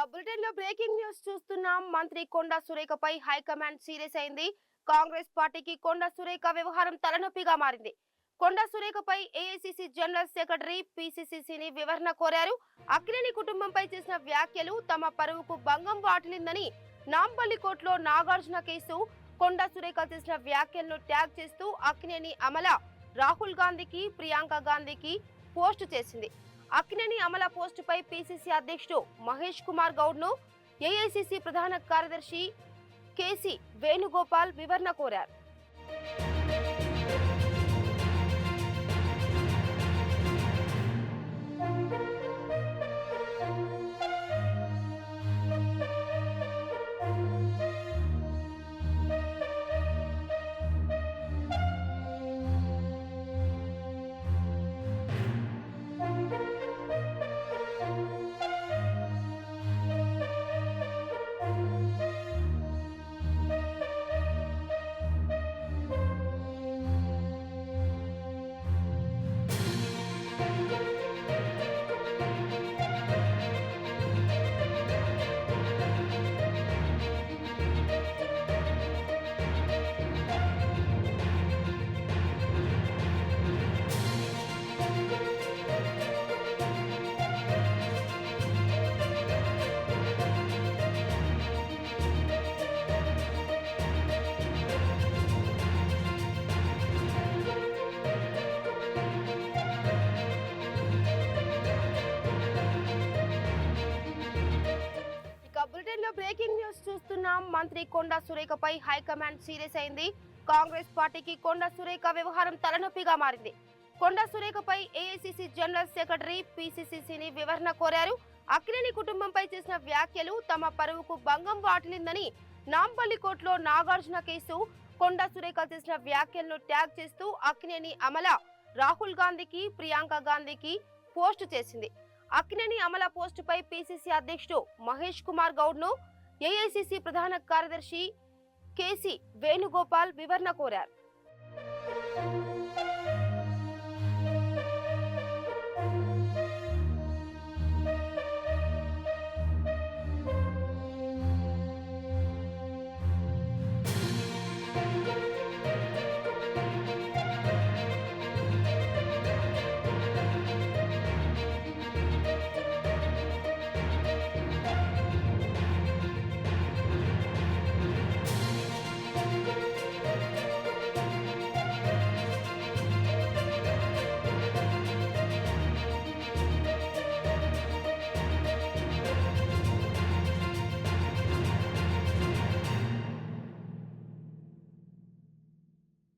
Bulletin లో breaking news చూస్తున్నాం. మంత్రి కొండా సురేఖపై హైకమాండ్ సీరియస్ అయింది. కాంగ్రెస్ పార్టీకి కొండా సురేఖ వ్యవహారం తలనొప్పిగా మారింది. కొండా సురేఖపై ఏఐసీసీ జనరల్ సెక్రటరీ పీసీసీని వివరణ కోరారు. అక్కినేని కుటుంబంపై చేసిన వ్యాఖ్యలు తమ పరువుకు భంగం వాటిల్లిందని నాంపల్లి కోర్టులో నాగార్జున కేసు కొండా సురేఖ చేసిన వ్యాఖ్యలను ట్యాగ్ చేస్తూ అక్కినేని అమల రాహుల్ గాంధీకి, ప్రియాంక గాంధీకి పోస్టు చేసింది. అక్కినేని అమల పోస్టుపై పీసీసీ అధ్యక్షుడు మహేష్ కుమార్ గౌడ్ ను ఏఐసీసీ ప్రధాన కార్యదర్శి కేసీ వేణుగోపాల్ వివరణ కోరారు. బులెటిన్ లో బ్రేకింగ్ న్యూస్ చూస్తున్నాం. మంత్రి కొండా సురేఖపై హైకమాండ్ సీరియస్ అయింది. కాంగ్రెస్ పార్టీకి కొండా సురేఖ వ్యవహారం తలనొప్పిగా మారింది. కొండా సురేఖపై ఏఐసీసీ జనరల్ సెక్రటరీ పీసీసీని వివరణ కోరారు. అక్కినేని కుటుంబంపై చేసిన వ్యాఖ్యలు తమ పరువుకు భంగం వాటిల్లిందని నాంపల్లి కోర్టులో నాగార్జున కేసు కొండా సురేఖ చేసిన వ్యాఖ్యలను ట్యాగ్ చేస్తూ అక్కినేని అమల రాహుల్ గాంధీకి, ప్రియాంక గాంధీకి పోస్టు చేసింది. అక్కినేని అమల పోస్టుపై పీసీసీ అధ్యక్షుడు మహేష్ కుమార్ గౌడ్ ను ఏఐసీసీ ప్రధాన కార్యదర్శి కేసీ వేణుగోపాల్ వివరణ కోరారు.